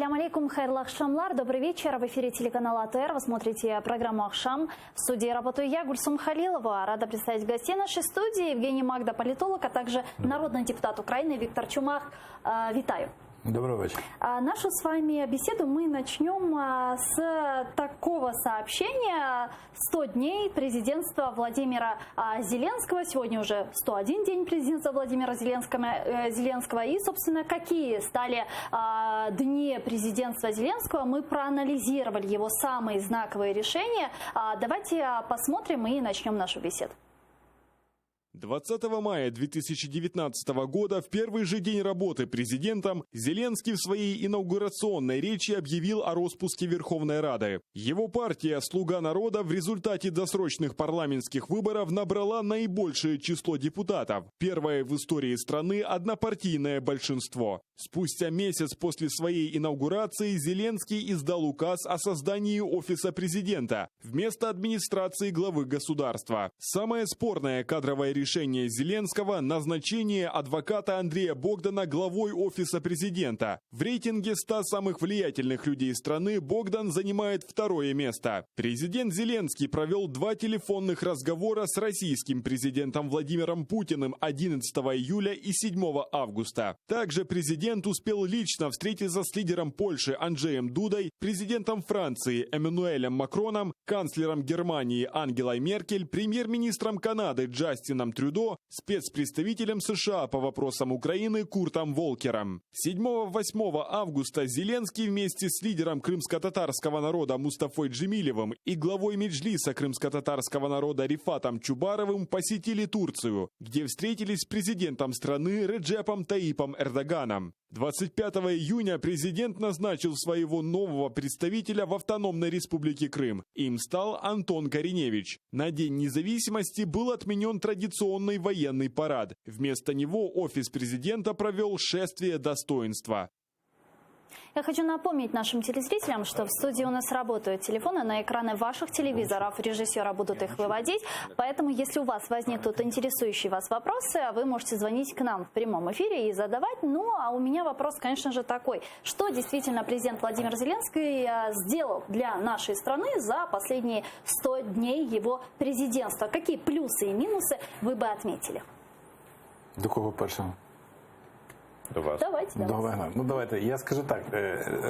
Ассаляму алейкум, хайрлы ахшамлар, добрый вечер. В эфире телеканала АТР. Вы смотрите программу «Ахшам». В студии работаю я, Гульсум Халилова. Рада представить гостей нашей студии. Евгений Магда, политолог, а также народный депутат Украины Виктор Чумак. Витаю. Добрый вечер. Нашу с вами беседу мы начнем с такого сообщения. 100 дней президентства Владимира Зеленского. Сегодня уже 101 день президентства Владимира Зеленского. И, собственно, какие стали дни президентства Зеленского, мы проанализировали его самые знаковые решения. Давайте посмотрим и начнем нашу беседу. 20 мая 2019 года, в первый же день работы президентом, Зеленский в своей инаугурационной речи объявил о распуске Верховной Рады. Его партия «Слуга народа» в результате досрочных парламентских выборов набрала наибольшее число депутатов. Первое в истории страны однопартийное большинство. Спустя месяц после своей инаугурации Зеленский издал указ о создании офиса президента вместо администрации главы государства. Самое спорное кадровое решение Зеленского – назначение адвоката Андрея Богдана главой офиса президента. В рейтинге 100 самых влиятельных людей страны Богдан занимает второе место. Президент Зеленский провел 2 телефонных разговора с российским президентом Владимиром Путиным 11 июля и 7 августа. Также президент успел лично встретиться с лидером Польши Анджеем Дудой, президентом Франции Эммануэлем Макроном, канцлером Германии Ангелой Меркель, премьер-министром Канады Джастином Трюдо, спецпредставителем США по вопросам Украины Куртом Волкером. 7-8 августа Зеленский вместе с лидером крымско-татарского народа Мустафой Джемилевым и главой Меджлиса крымско-татарского народа Рифатом Чубаровым посетили Турцию, где встретились с президентом страны Реджепом Таипом Эрдоганом. 25 июня президент назначил своего нового представителя в Автономной Республике Крым. Им стал Антон Кориневич. На День независимости был отменен традиционный военный парад. Вместо него офис президента провел шествие достоинства. Я хочу напомнить нашим телезрителям, что в студии у нас работают телефоны, на экраны ваших телевизоров режиссера будут их выводить. Поэтому, если у вас возникнут интересующие вас вопросы, вы можете звонить к нам в прямом эфире и задавать. Ну, а у меня вопрос, конечно же, такой. Что действительно президент Владимир Зеленский сделал для нашей страны за последние 100 дней его президентства? Какие плюсы и минусы вы бы отметили? До кого першого? До вас. Давайте. Я скажу так,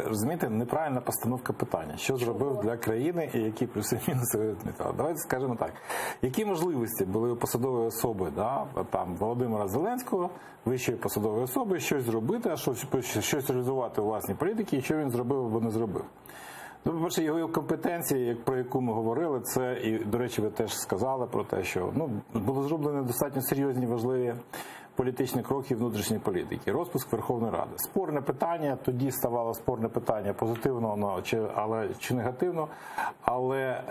розумієте, неправильна постановка питання. Що зробив для країни і які плюси і мінуси ви відмітили? Давайте скажемо так. Які можливості були у посадової особи, там, Володимира Зеленського, вищої посадової особи, щось зробити, а щось реалізувати у власній політиці, і що він зробив або не зробив? Ну, по-перше, його компетенції, про яку ми говорили, це, і, до речі, ви теж сказали про те, що було зроблено достатньо серйозні, важливі політичні кроки внутрішньої політики. Розпуск Верховної Ради. Спорне питання, тоді ставало спорне питання позитивно чи негативно, але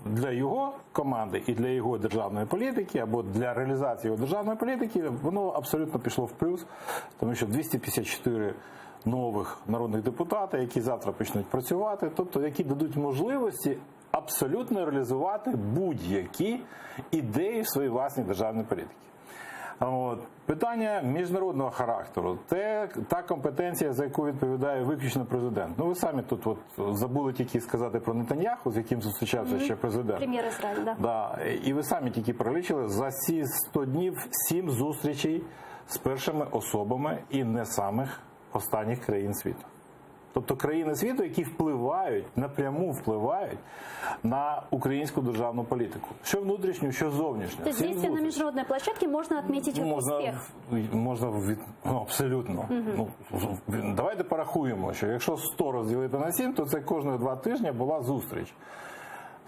для його команди і для його державної політики, або для реалізації його державної політики, воно абсолютно пішло в плюс, тому що 254 нових народних депутатів, які завтра почнуть працювати, тобто які дадуть можливості абсолютно реалізувати будь-які ідеї в своїй власній державній політиці. Питання міжнародного характеру – це та компетенція, за яку відповідає виключно президент. Ви самі тут забули тільки сказати про Нетаньяху, з яким зустрічався ще президент. Прем'єр Ізраїль, так. Да. І ви самі тільки перелічили за ці 100 днів 7 зустрічей з першими особами і не самих останніх країн світу. Тобто країни світу, які напряму впливають на українську державну політику. Що внутрішню, що зовнішню. То есть здесь на международной площадке можно отметить успех? Можна, абсолютно. Давайте порахуємо, що якщо 100 розділити на 7, то це кожні 2 тижні була зустріч.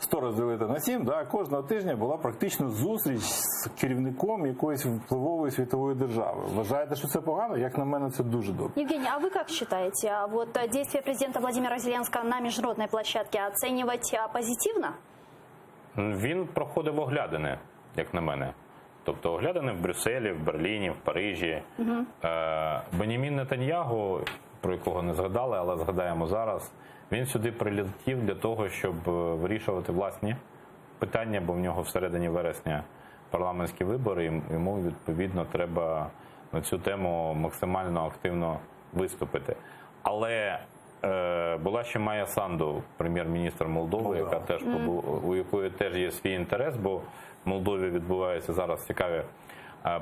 100 розділити на 7, кожного тижня була практично зустріч з керівником якоїсь впливової світової держави. Вважаєте, що це погано? Як на мене, це дуже добре. Евгений, а вы как считаете, действия президента Владимира Зеленского на международной площадке оценивать позитивно? Він проходив оглядини, як на мене. Тобто оглядини в Брюсселі, в Берліні, в Парижі. Бенямін Нетаньяху, про якого не згадали, але згадаємо зараз, він сюди прилетів для того, щоб вирішувати власні питання, бо в нього всередині вересня парламентські вибори, і йому, відповідно, треба на цю тему максимально активно виступити. Але була ще Майя Санду, прем'єр-міністр Молдови, яка теж у якої теж є свій інтерес, бо в Молдові відбуваються зараз цікаві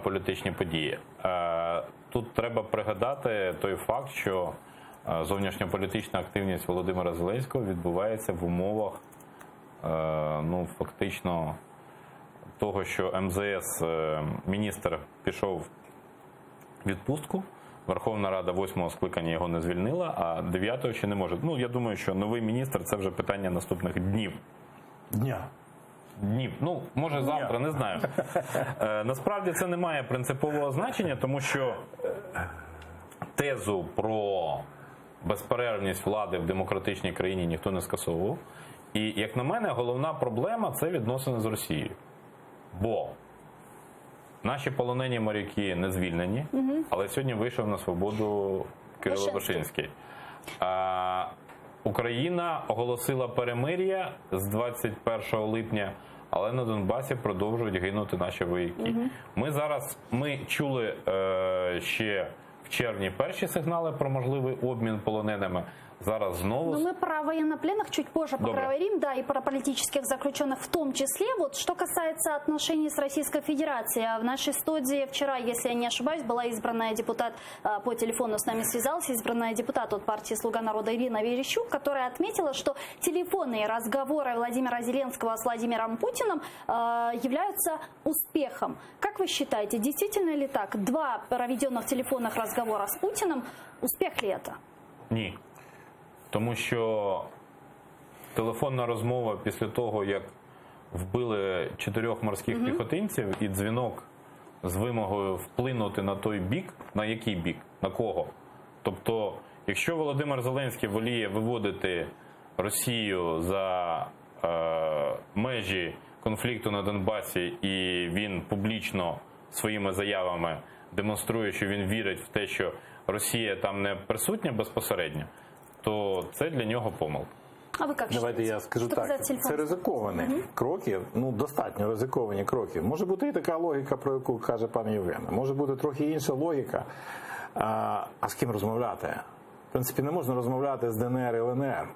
політичні події. Тут треба пригадати той факт, що зовнішньополітична активність Володимира Зеленського відбувається в умовах, ну, фактично того, що МЗС міністр пішов в відпустку, Верховна Рада 8-го скликання його не звільнила, а 9-го ще не може. Ну, я думаю, що новий міністр – це вже питання наступних днів. Днів. Ну, може завтра, не знаю. Насправді це не має принципового значення, тому що тезу про безперервність влади в демократичній країні ніхто не скасовував. І, як на мене, головна проблема – це відносини з Росією. Бо наші полонені моряки не звільнені, але сьогодні вийшов на свободу Кирило Вишинський. Україна оголосила перемир'я з 21 липня, але на Донбасі продовжують гинути наші вояки. Ми чули ще в червні перші сигнали про можливий обмін полоненими. Зараз знову... Но мы про военнопленных чуть позже поговорим, да, и про политических заключенных в том числе. Вот что касается отношений с Российской Федерацией. В нашей студии вчера, если я не ошибаюсь, была избранная депутат, по телефону с нами связалась, избранная депутат от партии «Слуга народа» Ирина Верещук, которая отметила, что телефонные разговоры Владимира Зеленского с Владимиром Путиным являются успехом. Как вы считаете, действительно ли так? 2 проведенных телефонных разговора с Путиным, успех ли это? Ні. Тому що телефонна розмова після того, як вбили 4 морських піхотинців, і дзвінок з вимогою вплинути на той бік, на який бік, на кого? Тобто, якщо Володимир Зеленський воліє виводити Росію за межі конфлікту на Донбасі, і він публічно своїми заявами демонструє, що він вірить в те, що Росія там не присутня безпосередньо, то це для нього помилка. А ви як Давайте я скажу так, це ризиковані кроки, ну достатньо ризиковані кроки. Може бути і така логіка, про яку каже пан Євген, може бути трохи інша логіка. А з ким розмовляти? В принципі, не можна розмовляти з ДНР і ЛНР.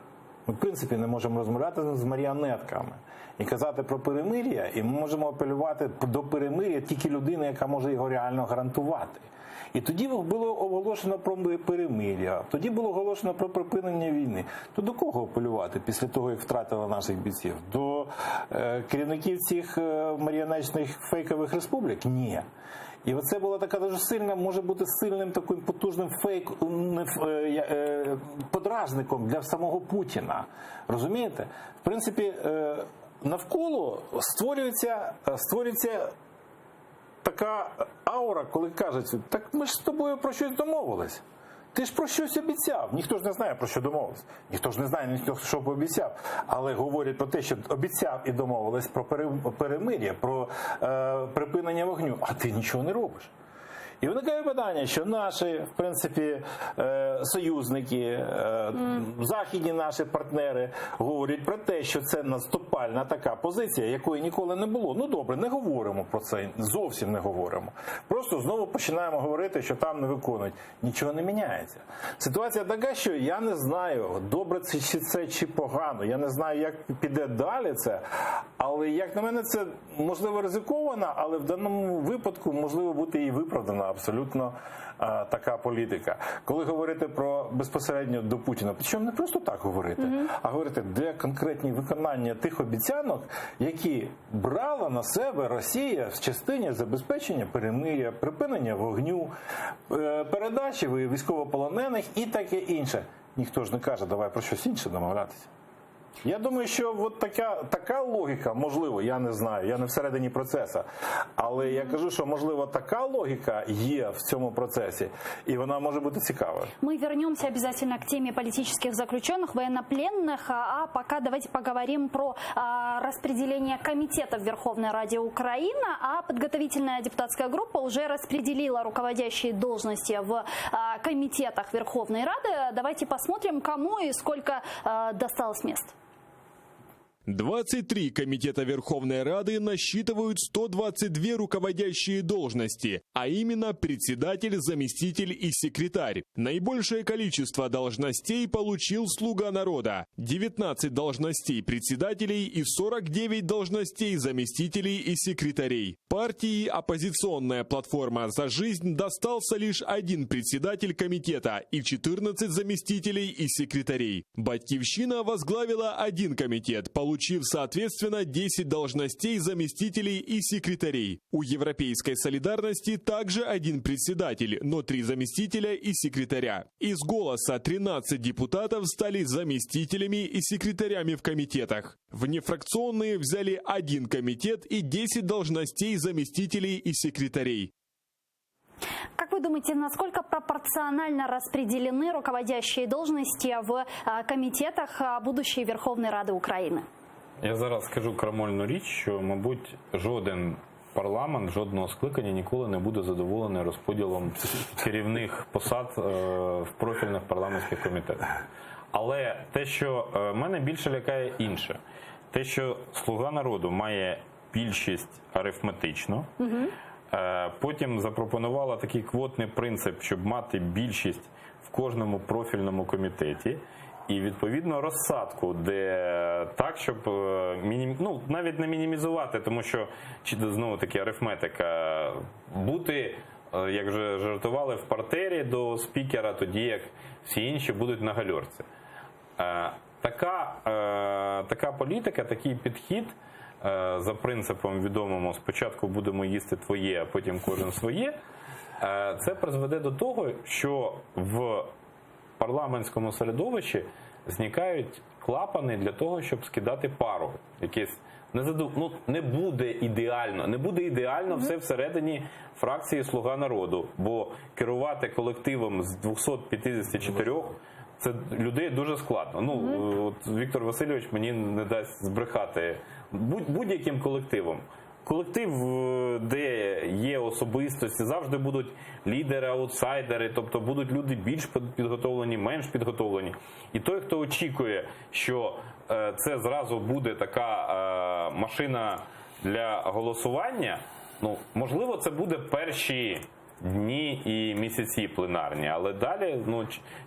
Ми, в принципі, не можемо розмовляти з маріонетками і казати про перемир'я, і ми можемо апелювати до перемир'я тільки людини, яка може його реально гарантувати. І тоді було оголошено про перемир'я, тоді було оголошено про припинення війни. То до кого апелювати після того, як втратили наших бійців? До керівників цих маріонетичних фейкових республік? Ні. І оце була така дуже сильна, може бути сильним таким потужним подражником для самого Путіна. Розумієте? В принципі, навколо створюється така аура, коли кажуть, так ми ж з тобою про щось домовились. Ти ж про щось обіцяв. Ніхто ж не знає, про що домовились. Ніхто ж не знає, що пообіцяв. Але говорять про те, що обіцяв і домовились про перемир'я, про припинення вогню. А ти нічого не робиш. І виникає питання, що наші, в принципі, союзники, західні наші партнери говорять про те, що це наступальна така позиція, якої ніколи не було. Ну добре, не говоримо про це, зовсім не говоримо. Просто знову починаємо говорити, що там не виконують. Нічого не міняється. Ситуація така, що я не знаю, добре це чи погано, я не знаю, як піде далі це, але як на мене це можливо ризиковано, але в даному випадку можливо бути і виправдано абсолютно така політика. Коли говорити про безпосередньо до Путіна, причому не просто так говорити, а говорити, де конкретні виконання тих обіцянок, які брала на себе Росія в частині забезпечення перемир'я, припинення вогню, передачі військовополонених і таке інше. Ніхто ж не каже, давай про щось інше домовлятися. Я думаю, що от така логіка, можливо, я не знаю, я не всередині процесу, але я кажу, що, можливо, така логіка є в цьому процесі, и она может быть цікавою. Мы вернемся обязательно к теме политических заключенных, военнопленных, а пока давайте поговорим про распределение комитетов Верховной Ради Украины, а подготовительная депутатская группа уже распределила руководящие должности в комитетах Верховной Рады. Давайте посмотрим, кому и сколько досталось мест. 23 комитета Верховной Рады насчитывают 122 руководящие должности, а именно председатель, заместитель и секретарь. Наибольшее количество должностей получил «Слуга народа» – 19 должностей председателей и 49 должностей заместителей и секретарей. Партии «Оппозиционная платформа за жизнь» достался лишь один председатель комитета и 14 заместителей и секретарей. «Батькивщина» возглавила один комитет, получив соответственно 10 должностей заместителей и секретарей. У «Европейской солидарности» также один председатель, но 3 заместителя и секретаря. Из «Голоса» 13 депутатов стали заместителями и секретарями в комитетах. Внефракционные взяли один комитет и 10 должностей заместителей и секретарей. Как вы думаете, насколько пропорционально распределены руководящие должности в комітетах будущої Верховної Ради України? Я зараз скажу крамольну річ, що, мабуть, жоден парламент, жодного скликання ніколи не буде задоволений розподілом керівних посад в профільних парламентських комітетах. Але те, що мене більше лякає інше, те, що «Слуга народу» має більшість арифметичну, потім запропонувала такий квотний принцип, щоб мати більшість в кожному профільному комітеті, і відповідно розсадку, де так, щоб навіть не мінімізувати, тому що знову таки арифметика, бути, як вже жартували, в партері до спікера, тоді як всі інші будуть на гальорці. Така політика, такий підхід за принципом відомим спочатку будемо їсти твоє, а потім кожен своє, це призведе до того, що в парламентському середовищі зникають клапани для того, щоб скидати пару. Не буде ідеально все всередині фракції «Слуга народу», бо керувати колективом з 254 це людей дуже складно. От Віктор Васильович мені не дасть збрехати будь-яким колективом. Колектив, де є особистості, завжди будуть лідери, аутсайдери, тобто будуть люди більш підготовлені, менш підготовлені. І той, хто очікує, що це зразу буде така машина для голосування, можливо, це буде перші дні і місяці пленарні, але далі,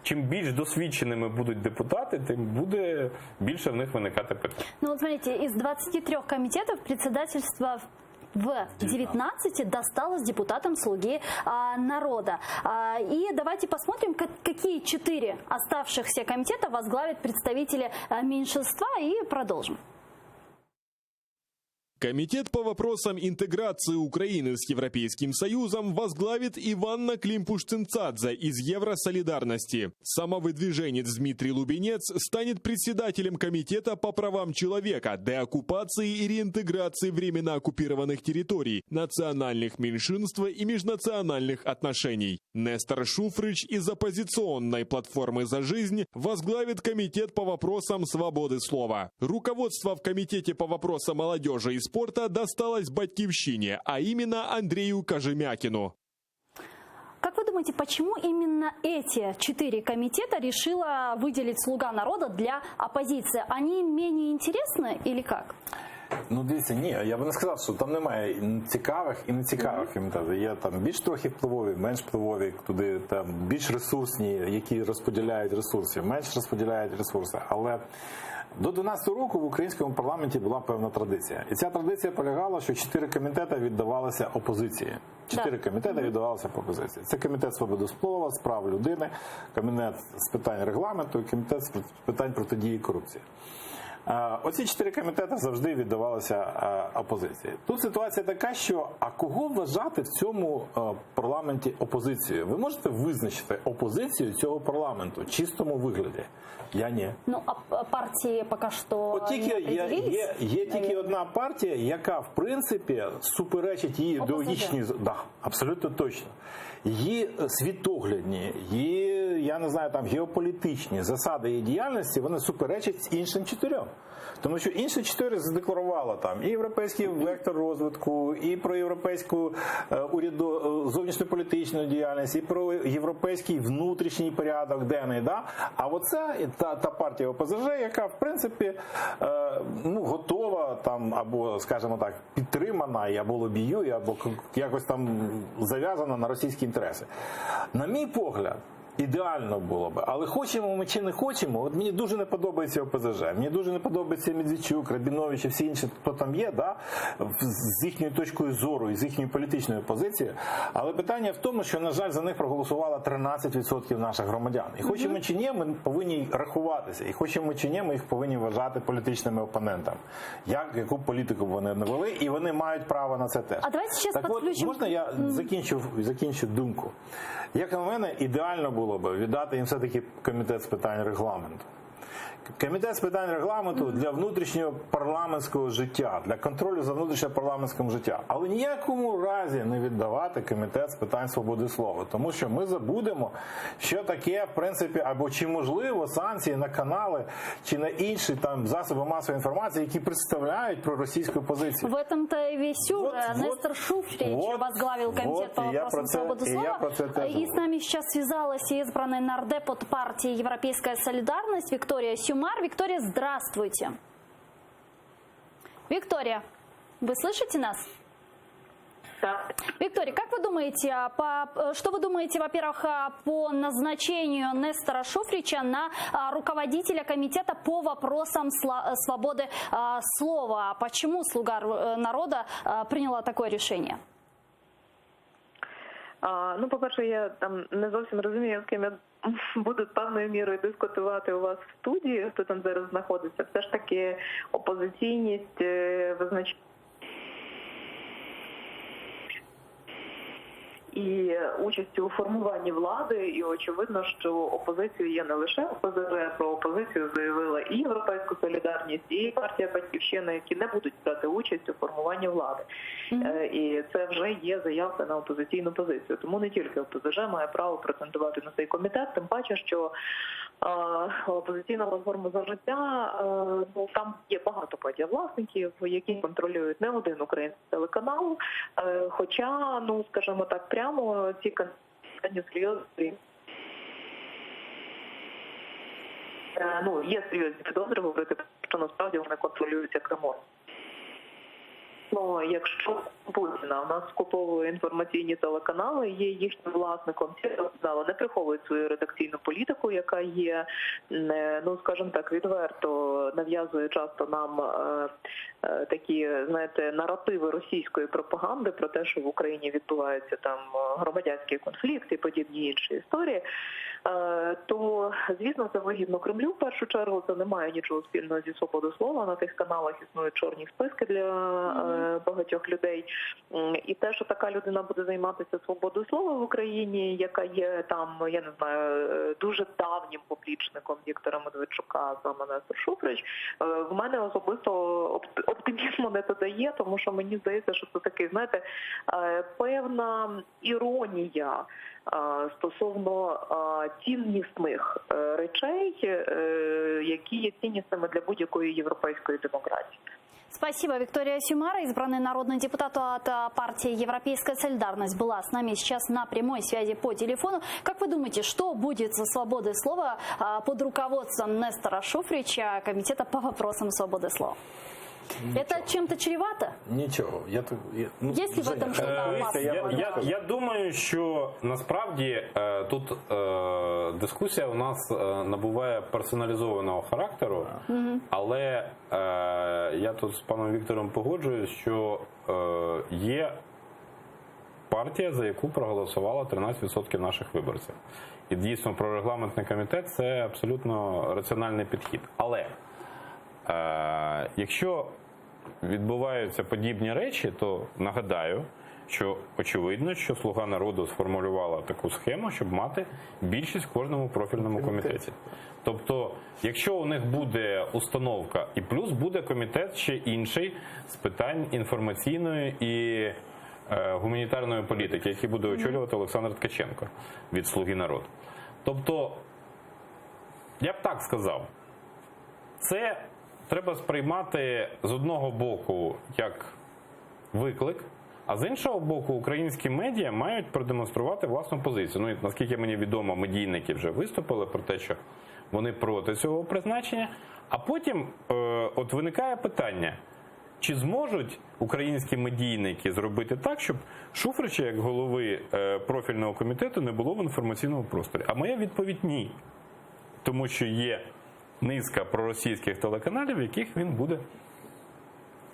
чим більш досвідченими будуть депутати, тим буде більше в них виникати питань. Вот смотрите, из 23 комитетов председательство в 19 досталось депутатам «Слуги народа». И давайте посмотрим, какие 4 оставшихся комитета возглавят представители меньшинства, и продолжим. Комитет по вопросам интеграции Украины с Европейским Союзом возглавит Иванна Климпуш-Цинцадзе из Евросолидарности. Самовыдвиженец Дмитрий Лубенец станет председателем Комитета по правам человека, деоккупации и реинтеграции временно оккупированных территорий, национальных меньшинств и межнациональных отношений. Нестор Шуфрич из оппозиционной платформы «За жизнь» возглавит Комитет по вопросам свободы слова. Руководство в Комитете по вопросам молодежи и спорта досталось Батькивщине, а именно Андрею Кожемякину. Как вы думаете, почему именно эти 4 комитета решила выделить «Слуга народа» для оппозиции? Они менее интересны или как? Дивіться, ні, я би не сказав, що там немає цікавих і нецікавих комітетів. Є там більш трохи впливові, менш впливові, туди там більш ресурсні, які розподіляють ресурси, менш розподіляють ресурси. Але до 2012 року в українському парламенті була певна традиція. І ця традиція полягала, що 4 комітети віддавалися опозиції. 4 комітети віддавалися опозиції. Це комітет свободи слова, з прав людини, комітет з питань регламенту і комітет з питань протидії корупції. Оці 4 комітети завжди віддавалися опозиції. Тут ситуація така, що кого вважати в цьому парламенті опозицією? Ви можете визначити опозицію цього парламенту в чистому вигляді? Я ні. А партії поки що є тільки одна партія, яка в принципі суперечить її ідеологічній... Да, абсолютно точно. Її світоглядні, її я не знаю, там геополітичні засади її діяльності, вони суперечать іншим 4. Тому що інші 4 задекларували там і європейський вектор розвитку, і про європейську зовнішньополітичну діяльність, і про європейський внутрішній порядок денний. Да? А оце та партія ОПЗЖ, яка в принципі готова там або, скажімо так, підтримана, або лобіює, або якось там зав'язана на російські інтереси. На мій погляд, ідеально було б. Але хочемо ми чи не хочемо, от мені дуже не подобається ОПЗЖ, мені дуже не подобається Медведчук, Рабінович і всі інші, хто там є, да, з їхньою точкою зору і з їхньою політичною позицією. Але питання в тому, що, на жаль, за них проголосувало 13% наших громадян. І хочемо чи ні, ми повинні рахуватися. І хочемо чи ні, ми їх повинні вважати політичними опонентами. Яку політику вони не вели, і вони мають право на це теж. А давайте зараз підключимо. Можна я закінчу думку? Як на мене, ідеально було б віддати їм все-таки комітет з питань регламенту. Комітет з питань регламенту для внутрішнього парламентського життя, для контролю за внутрішньопарламентським життям. Але ніякому разі не віддавати комітет з питань свободи слова. Тому що ми забудемо, що таке, в принципі, або чи можливо санкції на канали, чи на інші там засоби масової інформації, які представляють проросійську позицію. В этом-то и весь Нестор Шуфрич возглавил комитет по вопросам свободы слова. И с нами сейчас связалась избранная нардеп от партии «Европейская солидарность» Виктория Сюмар. Виктория, здравствуйте. Виктория, вы слышите нас? Да. Виктория, как вы думаете, что вы думаете, во-первых, по назначению Нестора Шуфрича на руководителя комитета по вопросам свободы слова? Почему «Слуга народа» приняла такое решение? Ну, по-перше, я там не зовсім розумію, з ким я буду певною мірою дискутувати у вас в студії, хто там зараз знаходиться. Все ж таки опозиційність визначає і участі у формуванні влади, і очевидно, що опозицію є не лише ОПЗЖ, про опозицію заявила і «Європейська солідарність», і партія «Батьківщина», які не будуть брати участь у формуванні влади. І це вже є заявка на опозиційну позицію. Тому не тільки ОПЗЖ має право претендувати на цей комітет, тим паче, що опозиційна платформа «За життя», ну, там є багато медіавласників, які контролюють не один український телеканал, хоча, ну, скажімо так, прямо ці канали серйозні. Ну, є серйозні підозри говорити, що насправді вони контролюються Кремлем. Ну, якщо Путіна у нас скуповує інформаційні телеканали, є їхнім власником, ці телеканали не приховують свою редакційну політику, яка є, ну, скажімо так, відверто нав'язує часто нам такі, знаєте, наративи російської пропаганди про те, що в Україні відбуваються там громадянські конфлікти і подібні інші історії, то, звісно, це вигідно Кремлю в першу чергу, це не має нічого спільного зі свободою слова, на тих каналах існують чорні списки для багатьох людей. І те, що така людина буде займатися свободою слова в Україні, яка є там, я не знаю, дуже давнім поплічником Віктора Медведчука, саме Нестор Шуфрич, в мене особисто оптимізму не додає, тому що мені здається, що це такий, знаєте, певна іронія стосовно ціннісних речей, які є ціннісними для будь-якої європейської демократії. Спасибо. Виктория Сюмар, избранный народный депутат от партии «Европейская солидарность», была с нами сейчас на прямой связи по телефону. Как вы думаете, что будет со свободой слова под руководством Нестора Шуфрича, комитета по вопросам свободы слова? Это чем-то чревато? Нічого. Есть ли в этом что-то опасное? Я думаю, що насправді тут дискусія у нас набуває персоналізованого характеру, але я тут з паном Віктором погоджуюсь, що є партія, за яку проголосувало 13% наших виборців. І дійсно про регламентний комітет це абсолютно раціональний підхід. Але якщо відбуваються подібні речі, то нагадаю, що очевидно, що «Слуга народу» сформулювала таку схему, щоб мати більшість в кожному профільному комітеті. Тобто, якщо у них буде установка, і плюс буде комітет ще інший з питань інформаційної і гуманітарної політики, який буде очолювати Олександр Ткаченко від «Слуги народу». Тобто, я б так сказав, це треба сприймати з одного боку як виклик, а з іншого боку українські медіа мають продемонструвати власну позицію. Ну, і, наскільки мені відомо, медійники вже виступили про те, що вони проти цього призначення. А потім от виникає питання, чи зможуть українські медійники зробити так, щоб Шуфрича, як голови профільного комітету, не було в інформаційному просторі? А моя відповідь – ні. Тому що є низка проросійських телеканалів, в яких він буде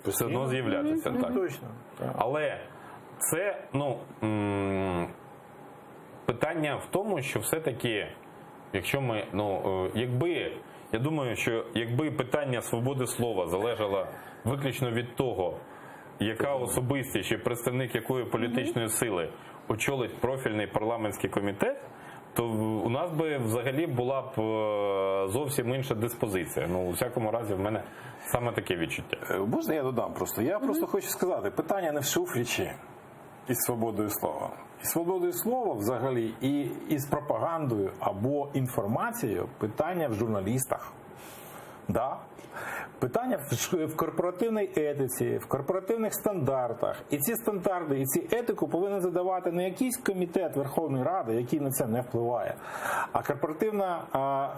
все одно з'являтися. Так. Точно. Так. Але це, питання в тому, що все-таки, якщо ми, я думаю, що якби питання свободи слова залежало виключно від того, яка особистість чи представник якої політичної сили очолить профільний парламентський комітет, то у нас би взагалі була б зовсім інша диспозиція. Ну, у всякому разі, в мене саме таке відчуття. Можна я додам просто? Я просто хочу сказати, питання не в Шуфричі із свободою слова. І свободою слова взагалі і з пропагандою або інформацією питання в журналістах. Да? Питання в корпоративній етиці, в корпоративних стандартах. І ці стандарти, і ці етику повинен задавати не якийсь комітет Верховної Ради, який на це не впливає, а корпоративна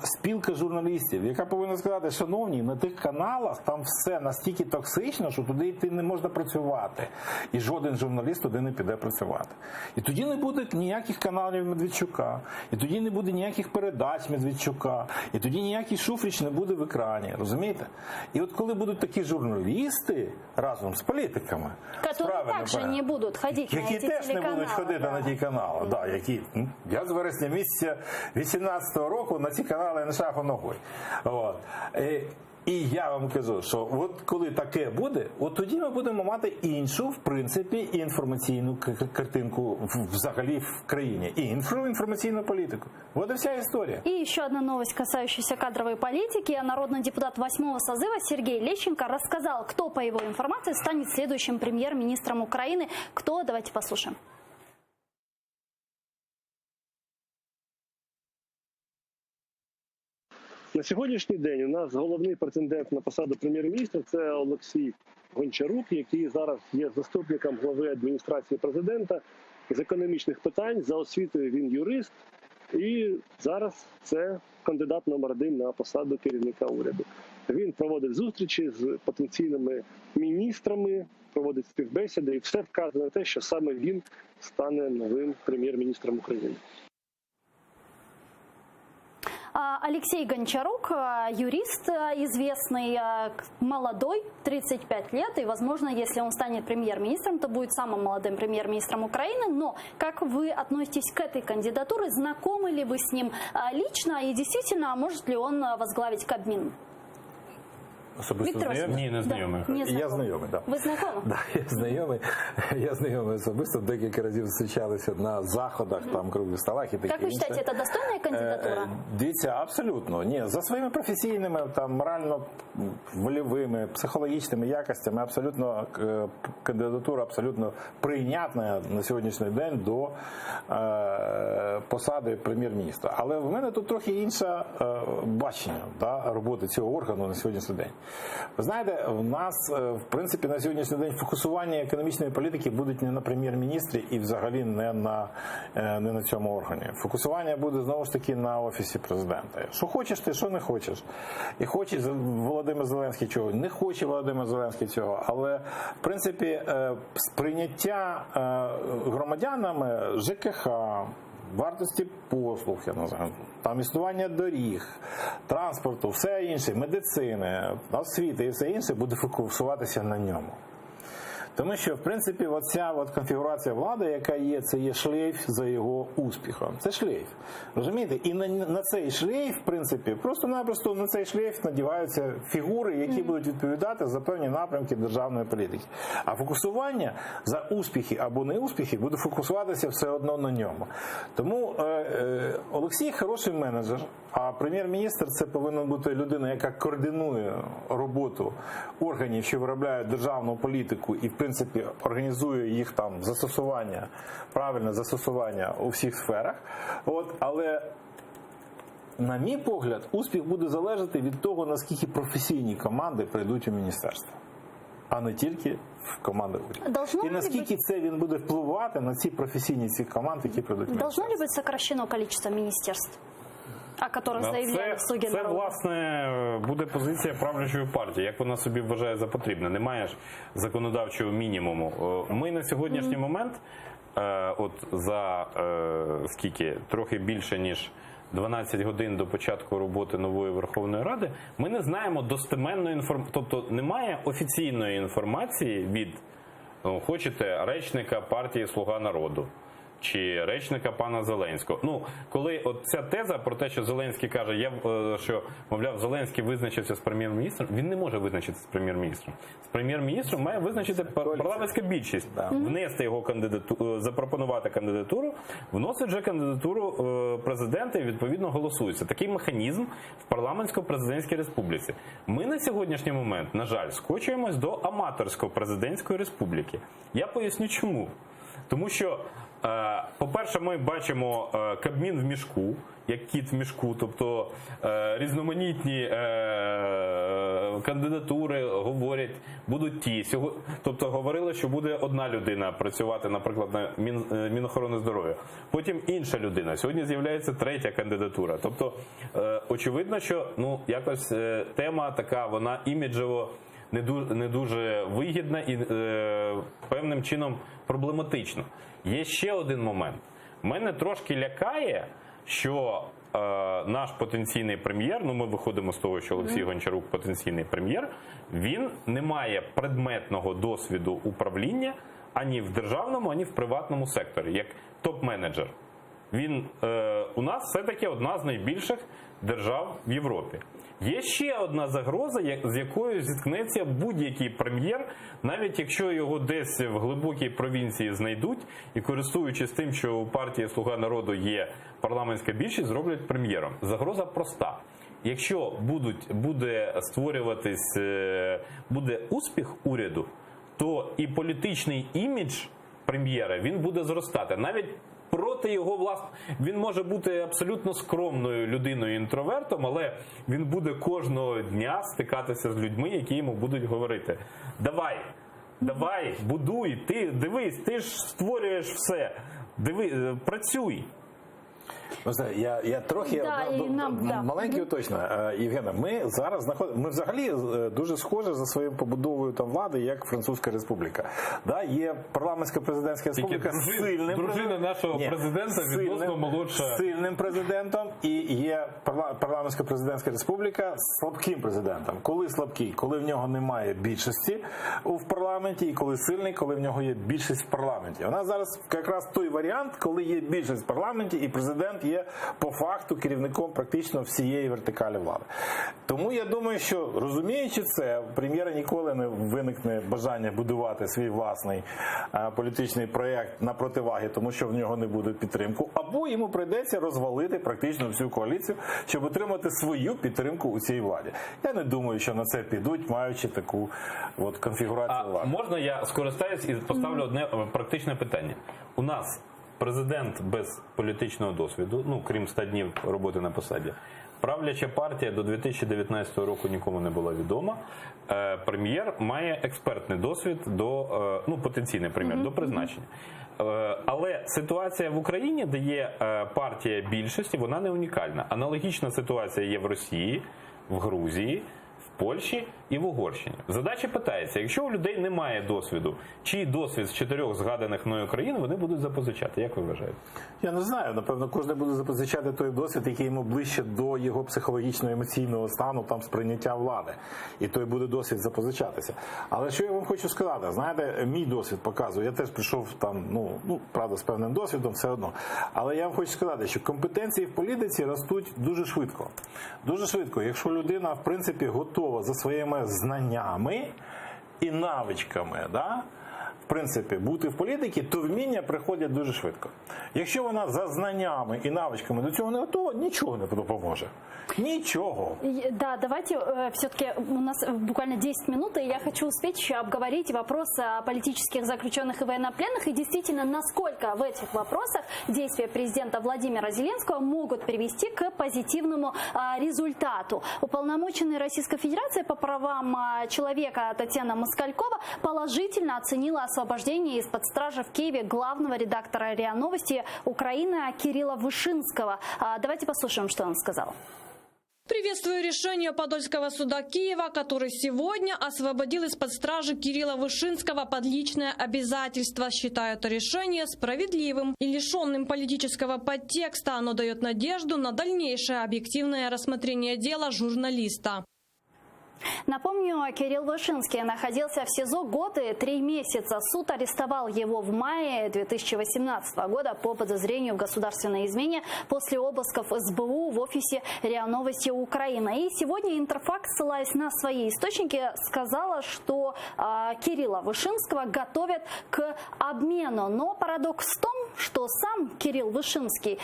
спілка журналістів, яка повинна сказати, шановні, на тих каналах там все настільки токсично, що туди йти не можна працювати. І жоден журналіст туди не піде працювати. І тоді не буде ніяких каналів Медведчука, і тоді не буде ніяких передач Медведчука, і тоді ніякий Шуфрич не буде в екрані, розумієте? І от коли будуть такі журналісти разом з політиками, которые также не будут ходить на эти які теж не будуть ходити на ті канали, да, які я з вересня місяця 2018 року на ці канали не шагу ногою. От. І я вам кажу, що от коли таке буде, от тоді ми будемо мати іншу, в принципі, інформаційну картинку взагалі в країні. І інформаційну політику. Вот и вся история. И еще одна новость, касающаяся кадровой политики. Народный депутат 8-го созыва Сергей Лещенко рассказал, кто, по его информации, станет следующим премьер-министром Украины. Кто? Давайте послушаем. На сьогоднішній день у нас головний претендент на посаду прем'єр-міністра – це Олексій Гончарук, який зараз є заступником глави адміністрації президента з економічних питань. За освітою він юрист і зараз це кандидат номер 1 на посаду керівника уряду. Він проводить зустрічі з потенційними міністрами, проводить співбесіди і все вказує на те, що саме він стане новим прем'єр-міністром України. Алексей Гончарук, юрист известный, молодой, 35 лет, и, возможно, если он станет премьер-министром, то будет самым молодым премьер-министром Украины. Но как вы относитесь к этой кандидатуре? Знакомы ли вы с ним лично? И действительно, может ли он возглавить Кабмин? Особисто Віктор знайомий? Ні, не знайомий. Да, не Я знайомий, так. Ви знайомі? Да, я знайомий особисто, декілька разів зустрічалися на заходах, там, круглих столах і таке Как вы інше. считаете, это достойная кандидатура? Дивіться, абсолютно. Ні, за своїми професійними, там, морально-вольовими, психологічними якостями абсолютно кандидатура абсолютно прийнятна на сьогоднішній день до посади прем'єр-міністра. Але в мене тут трохи інше бачення роботи цього органу на сьогоднішній день. Ви знаєте, в нас, в принципі, на сьогоднішній день фокусування економічної політики будуть не на прем'єр-міністрі і взагалі не на цьому органі. Фокусування буде, знову ж таки, на Офісі президента. Що хочеш ти, що не хочеш. І хоче Володимир Зеленський чого, не хоче Володимир Зеленський цього. Але, в принципі, сприйняття громадянами ЖКХ, вартості послуг, я називаю, там існування доріг, транспорту, все інше, медицини, освіти і все інше буде фокусуватися на ньому. Тому що, в принципі, оця конфігурація влади, яка є, це є шлейф за його успіхом. Це шлейф. Розумієте? І на цей шлейф, в принципі, просто-напросто на цей шлейф надіваються фігури, які будуть відповідати за певні напрямки державної політики. А фокусування за успіхи або неуспіхи буде фокусуватися все одно на ньому. Тому Олексій хороший менеджер, а прем'єр-міністр це повинна бути людина, яка координує роботу органів, що виробляють державну політику і, в принципі, організує їх там застосування, правильне застосування у всіх сферах. Але на мій погляд, успіх буде залежати від того, наскільки професійні команди прийдуть у міністерство, а не тільки в команди уряду. Должно І ли наскільки це він буде впливати на ці професійні ці команди, які прийдуть в Должно міністерство. ли быть сокращено количество министерств, о которых заявляли слуги Це, народа? власне, буде позиція правлячої партії, як вона собі вважає за потрібне. Немає ж законодавчого мінімуму. Ми на сьогоднішній момент, от за скільки, трохи більше, ніж 12 годин до початку роботи нової Верховної Ради, ми не знаємо достеменної інформації, тобто немає офіційної інформації від, хочете, речника партії «Слуга народу» чи речника пана Зеленського. Ну, коли от ця теза про те, що Зеленський каже, що, мовляв, Зеленський визначився з прем'єр-міністром, він не може визначитися з прем'єр-міністром. З прем'єр-міністром має визначити парламентська більшість, внести його кандидатуру, запропонувати кандидатуру, вносить вже кандидатуру президента і відповідно голосується. Такий механізм в парламентсько-президентській республіці. Ми на сьогоднішній момент, на жаль, скочуємось до аматорсько-президентської республіки. Я поясню чому. Тому що, по-перше, ми бачимо Кабмін в мішку, як кіт в мішку, тобто різноманітні кандидатури говорять, будуть ті. Тобто говорили, що буде одна людина працювати, наприклад, на Мінохорони здоров'я, потім інша людина. Сьогодні з'являється третя кандидатура. Тобто, очевидно, що якось тема така, вона іміджево не дуже вигідна і певним чином проблематична. Є ще один момент. Мене трошки лякає, що наш потенційний прем'єр, ми виходимо з того, що Олексій Гончарук потенційний прем'єр, він не має предметного досвіду управління ані в державному, ані в приватному секторі, як топ-менеджер. Він у нас все-таки одна з найбільших держав в Європі. Є ще одна загроза, з якою зіткнеться будь-який прем'єр, навіть якщо його десь в глибокій провінції знайдуть і, користуючись тим, що у партії «Слуга народу» є парламентська більшість, зроблять прем'єром. Загроза проста. Якщо буде успіх уряду, то і політичний імідж прем'єра, він буде зростати. Навіть проти його він може бути абсолютно скромною людиною-інтровертом, але він буде кожного дня стикатися з людьми, які йому будуть говорити: давай, будуй, ти дивись, ти ж створюєш все, працюй. Я трохи маленький уточнення. Євгена, ми зараз ми взагалі дуже схожі за своєю побудовою влади, як Французька Республіка. Є парламентсько-президентська республіка з сильним дружина нашого президента відносно молодша. Сильним президентом, і є парламентсько-президентська республіка з слабким президентом. Коли слабкий? Коли в нього немає більшості в парламенті, і коли сильний, коли в нього є більшість в парламенті. У нас зараз якраз той варіант, коли є більшість в парламенті і президент є по факту керівником практично всієї вертикалі влади. Тому я думаю, що, розуміючи це, у прем'єра ніколи не виникне бажання будувати свій власний політичний проєкт на противаги, тому що в нього не буде підтримку, або йому прийдеться розвалити практично всю коаліцію, щоб отримати свою підтримку у цій владі. Я не думаю, що на це підуть, маючи таку конфігурацію влади. Можна я скористаюсь і поставлю одне практичне питання? У нас президент без політичного досвіду, крім 100 днів роботи на посаді. Правляча партія до 2019 року нікому не була відома. Прем'єр має експертний досвід потенційний прем'єр, до призначення. Але ситуація в Україні, де є партія більшості, вона не унікальна. Аналогічна ситуація є в Росії, в Грузії, в Польщі і в Угорщині. Задача питається, якщо у людей немає досвіду, чий досвід з 4 згаданих мною країн вони будуть запозичати? Як ви вважаєте? Я не знаю. Напевно, кожен буде запозичати той досвід, який йому ближче до його психологічно-емоційного стану, сприйняття влади. І той буде досвід запозичатися. Але що я вам хочу сказати? Знаєте, мій досвід показує. Я теж прийшов правда, з певним досвідом, все одно. Але я вам хочу сказати, що компетенції в політиці ростуть дуже швидко. Дуже швидко. Якщо людина, в принципі, готова за своїми знаннями і навичками, в принципі, бути в політиці, то вміння приходять дуже швидко. Якщо вона за знаннями і навичками до цього не готова, нічого не допоможе. Ничего. Да, давайте все-таки у нас буквально 10 минут, и я хочу успеть еще обговорить вопросы о политических заключенных и военнопленных, и действительно, насколько в этих вопросах действия президента Владимира Зеленского могут привести к позитивному результату. Уполномоченная Российской Федерации по правам человека Татьяна Москалькова положительно оценила освобождение из-под стражи в Киеве главного редактора РИА Новости Украины Кирилла Вышинского. Давайте послушаем, что он сказал. Приветствую решение Подольского суда Киева, который сегодня освободил из-под стражи Кирилла Вышинского под личное обязательство. Считаю это решение справедливым и лишенным политического подтекста. Оно дает надежду на дальнейшее объективное рассмотрение дела журналиста. Напомню, Кирилл Вышинский находился в СИЗО год и 3 месяца. Суд арестовал его в мае 2018 года по подозрению в государственной измене после обысков СБУ в офисе РИА Новости Украины. И сегодня Интерфакс, ссылаясь на свои источники, сказала, что Кирилла Вышинского готовят к обмену. Но парадокс в том, что сам Кирилл Вышинский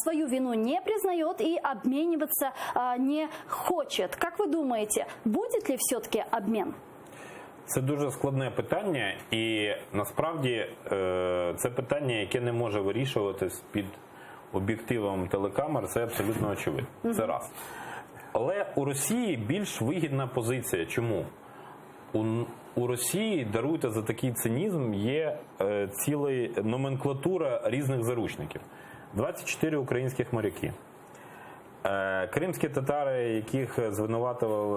свою вину не признает и обмениваться не хочет. Как вы думаете, буде ли все-таки обмін? Це дуже складне питання, і насправді це питання, яке не може вирішуватись під об'єктивом телекамер, це абсолютно очевидно. Це раз. Але у Росії більш вигідна позиція. Чому? У Росії, даруйте за такий цинізм, є ціла номенклатура різних заручників. 24 українських моряки. Кримські татари, яких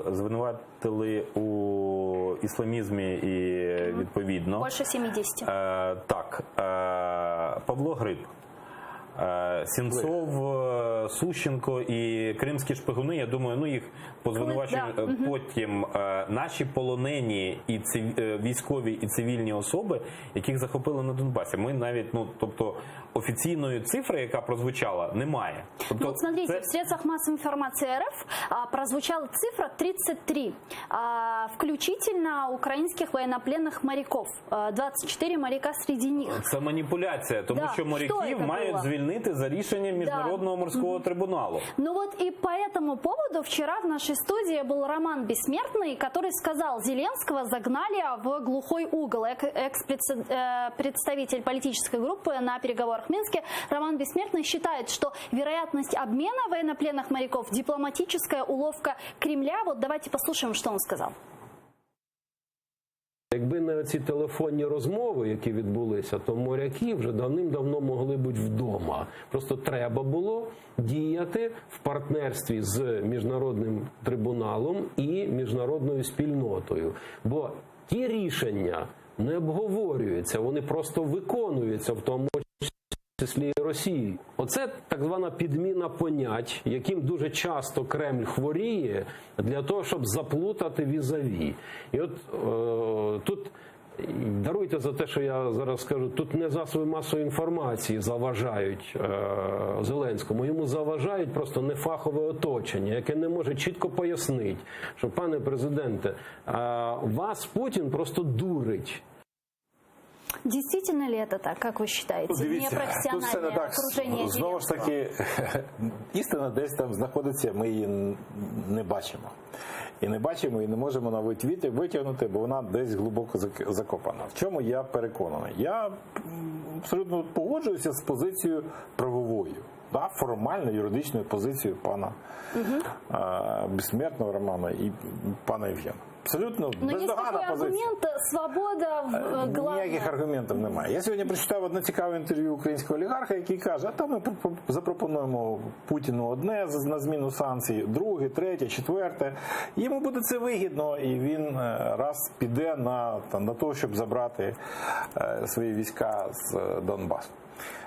звинуватили у ісламізмі і відповідно. Більше 70. Так. Павло Гриб, Сенцов, Сущенко і кримські шпигуни, я думаю, їх по звинуваченню потім наші полонені і військові і цивільні особи, яких захопили на Донбасі. Ми навіть, тобто офіційної цифри, яка прозвучала, немає. Тобто, вот смотрите, в средствах массовой информации РФ прозвучала цифра 33, включительно украинских военнопленных моряков, 24 моряка среди них. Це маніпуляція, тому що моряків мають звільнити за рішенням Міжнародного морського трибуналу. Ну вот и по этому поводу вчера в нашей студии был Роман Бессмертный, который сказал, Зеленского загнали в глухой угол. Экс-представитель политической группы на переговорах в Минске Роман Бессмертный считает, что вероятность обмена военнопленных моряков – дипломатическая уловка Кремля. Вот давайте послушаем, что он сказал. Якби не ці телефонні розмови, які відбулися, то моряки вже давним-давно могли бути вдома. Просто треба було діяти в партнерстві з Міжнародним трибуналом і міжнародною спільнотою. Бо ті рішення не обговорюються, вони просто виконуються, в тому числі і Росії. Оце так звана підміна понять, яким дуже часто Кремль хворіє для того, щоб заплутати візаві. І от тут, даруйте за те, що я зараз скажу, тут не засоби масової інформації заважають Зеленському, йому заважають просто нефахове оточення, яке не може чітко пояснити, що, пане президенте, вас Путін просто дурить. Действительно ли это так, как вы считаете? Непрофессиональное окружение. Знову ж таки, істина десь там знаходиться, ми її не бачимо. І не бачимо, і не можемо навіть витягнути, бо вона десь глибоко закопана. В чому я переконаний? Я абсолютно погоджуюся з позицією правовою. Формально юридичною позицією пана Безсмертного Романа і пана Євгена. Абсолютно бездоганна позиція. Аргумент, свобода главна. Ніяких аргументів немає. Я сьогодні прочитав одне цікаве інтерв'ю українського олігарха, який каже, а там ми запропонуємо Путіну одне на зміну санкцій, друге, третє, четверте. Йому буде це вигідно, і він раз піде на те, щоб забрати свої війська з Донбасу.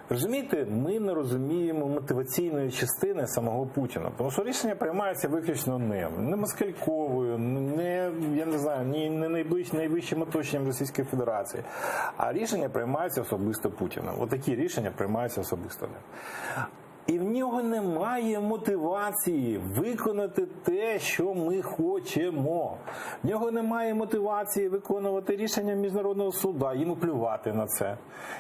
Розумієте, ми не розуміємо мотиваційної частини самого Путіна, тому що рішення приймається виключно ним, не Москальковою, не, я не знаю, не найвищим оточенням Російської Федерації, а рішення приймаються особисто Путіним. Отакі рішення приймаються особисто ним. І в нього немає мотивації виконати те, що ми хочемо. В нього немає мотивації виконувати рішення Міжнародного суду. Йому плювати на це.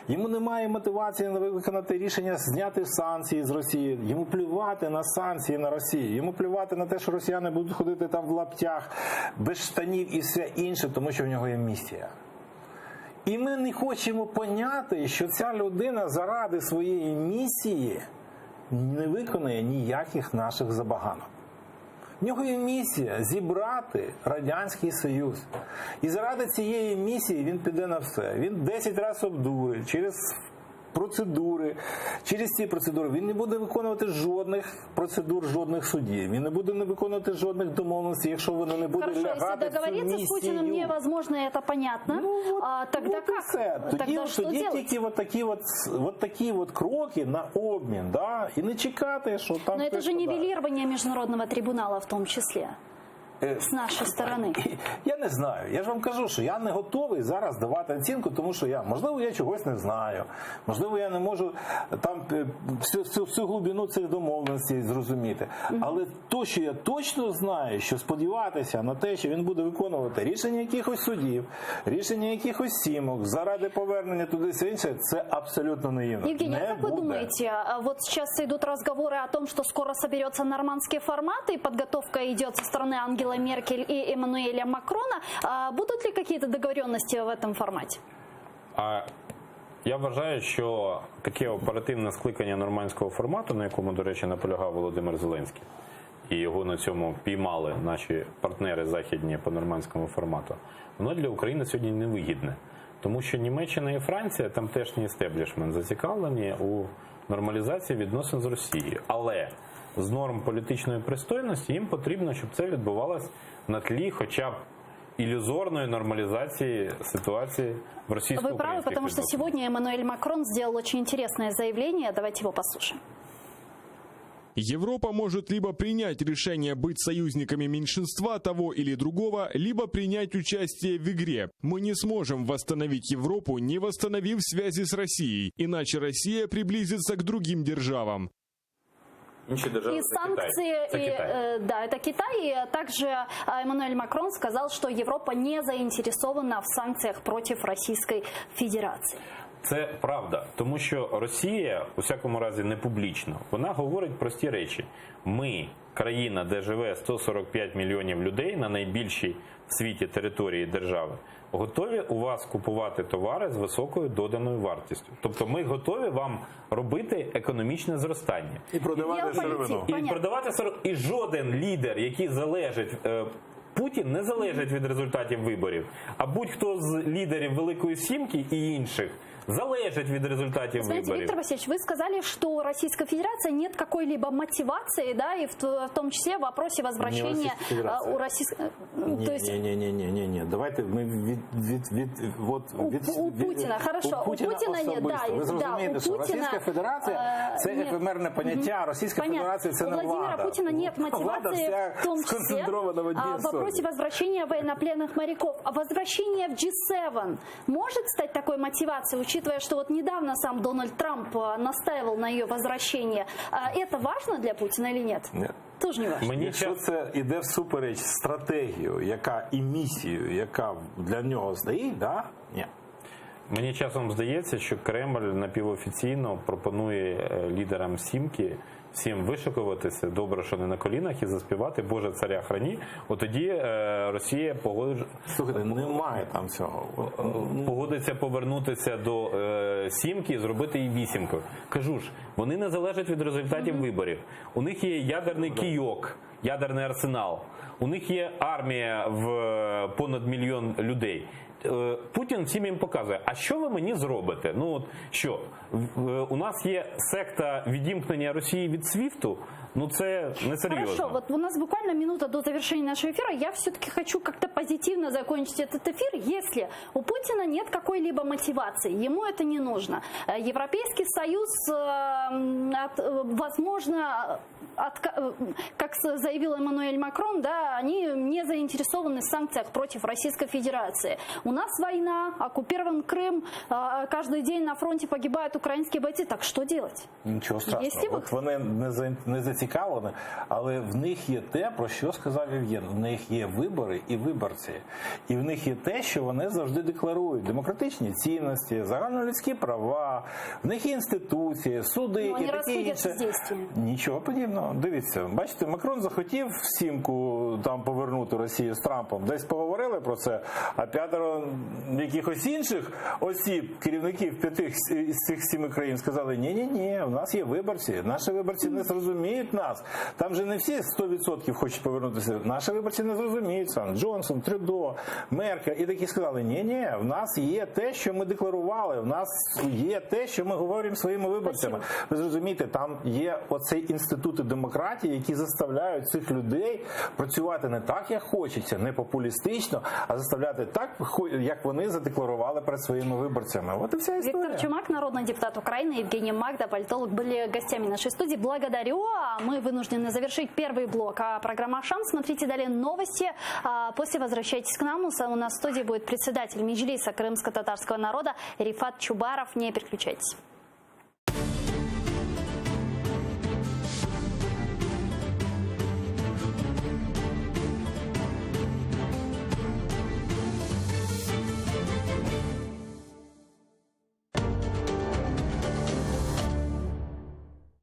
Йому немає мотивації виконати рішення зняти санкції з Росії. Йому плювати на санкції на Росію. Йому плювати на те, що росіяни будуть ходити там в лаптях, без штанів і все інше, тому що в нього є місія. І ми не хочемо поняти, що ця людина заради своєї місії не виконує ніяких наших забаганок. В нього є місія зібрати Радянський Союз. І заради цієї місії він піде на все. Він 10 разів обдурить через процедури. Через ці процедури він не буде виконувати жодних процедур, жодних судів. Він не буде виконувати жодних домовленостей, якщо вони не будуть лягати в цю місію. Хорошо, если договориться с Путиным невозможно, это понятно. Тогда как? Все. Тогда что Тоді делать? тільки такі кроки на обмін, да? І не чекати, що там... Но это же нивелирование Международного трибунала в том числе. З нашої сторони. Я не знаю. Я ж вам кажу, що я не готовий зараз давати оцінку, тому що можливо, я чогось не знаю. Можливо, я не можу там всю глибину цих домовленостей зрозуміти. Але то, що я точно знаю, що сподіватися на те, що він буде виконувати рішення якихось судів, рішення якихось сімок, заради повернення туди все інше, це абсолютно наивно. Евгений, а как вы думаете, вот сейчас идут разговоры о том, что скоро соберется нормандский формат, и подготовка идет со стороны Ангелы Меркель и Эммануэля Макрона. Будут ли какие-то договоренности в этом формате? Я вважаю, що таке оперативне скликання нормандського формату, на якому, до речі, наполягав Володимир Зеленський, і його на цьому піймали наші партнери західні по нормандському формату, воно для України сьогодні невигідне. Тому що Німеччина і Франція, тамтешній істеблішмент, зацікавлені у нормалізації відносин з Росією. Але з норм політичної пристойності їм потрібно, щоб це відбувалося на тлі хоча б иллюзорной нормализации ситуации в российско-украинских Вы правы, потому что сегодня Эммануэль Макрон сделал очень интересное заявление. Давайте его послушаем. Европа может либо принять решение быть союзниками меньшинства того или другого, либо принять участие в игре. Мы не сможем восстановить Европу, не восстановив связи с Россией, иначе Россия приблизится к другим державам. И санкции, это Китай. И также Эммануэль Макрон сказал, что Европа не заинтересована в санкциях против Российской Федерации. Це правда, тому що Росія, у всякому разі не публічно, вона говорить прості речі. Ми, країна, де живе 145 мільйонів людей на найбільшій в світі території держави, готові у вас купувати товари з високою доданою вартістю. Тобто ми готові вам робити економічне зростання. І продавати сировину. І продавати сировину. І жоден лідер, який залежить... Путін не залежить від результатів виборів, а будь-хто з лідерів Великої Сімки і інших залежит від результатів выборов. Виктор Васильевич, вы сказали, что у Российской Федерации нет какой-либо мотивации, да, и в том числе в вопросе возвращения у Российской... Не. Давайте мы у Путина, хорошо, у Путина нет, да. Ви зрозумієте, що Російська Федерація – це ефемерне поняття, Російська Федерація – це не влада. У Владимира Путина нет мотивации, в том числе, в вопросе возвращения военнопленных моряков. А возвращение в G7 может стать такой мотивацией, учитывая, что вот недавно сам Дональд Трамп настаивал на ее возвращение. Это важно для Путина или нет? Нет. Тоже не важно. Якщо це йде всупереч стратегію, яка і місію, яка для нього стоїть, да? Ні. Мені часом здається, що Кремль напівофіційно пропонує лідерам Сімки всім вишикуватися, добре, що не на колінах, і заспівати «Боже, царя храні». От тоді Росія Слухайте, немає там цього. Погодиться повернутися до Сімки і зробити її вісімкою. Кажу ж, вони не залежать від результатів виборів. У них є ядерний кийок, ядерний арсенал. У них є армія в понад 1 мільйон людей. Путін всім їм показує, а що ви мені зробите? Ну от що, у нас є секта відімкнення Росії від СВІФТу? Ну це несерйозно. Хорошо, вот у нас буквально минута до завершения нашего эфира. Я все-таки хочу как-то позитивно закончить этот эфир. Если у Путина нет какой-либо мотивации, ему это не нужно. Европейский Союз, возможно, как заявил Эммануэль Макрон, да, они не заинтересованы в санкциях против Российской Федерации. У нас война, оккупирован Крым, каждый день на фронте погибают украинские бойцы. Так что делать? Нічого страшного. Є От вони не зацікавлені, але в них є те, про що сказав Євген. В них є вибори і виборці. І в них є те, що вони завжди декларують. Демократичні цінності, загальнолюдські права, в них є інституції, суди і таке інше. Нічого подібного. Дивіться, бачите, Макрон захотів сімку там повернути Росію з Трампом. Десь поговорили про це, а 5 якихось інших осіб, керівників 5 із цих 7 країн сказали, ні, в нас є виборці, наші виборці не зрозуміють нас. Там же не всі 100% хочуть повернутися. Наші виборці не зрозуміють. Джонсон, Трюдо, Меркель. І такі сказали, ні, в нас є те, що ми декларували, в нас є те, що ми говоримо своїми виборцями. Ви зрозумієте, там є оцей інститути демократії, які заставляють цих людей працювати не так, як хочеться, не популістично, а заставляти так, як вони задекларували перед своими виборцями. Вот и вся история. Виктор Чумак, народный депутат Украины, Евгений Магда, политолог, были гостями нашей студии. Благодарю. А мы вынуждены завершить первый блок. А программа «Шанс». Смотрите далее новости. После возвращайтесь к нам. У нас в студии будет председатель Меджлиса крымско-татарского народа Рифат Чубаров. Не переключайтесь.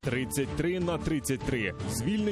«33 на 33». Звільнення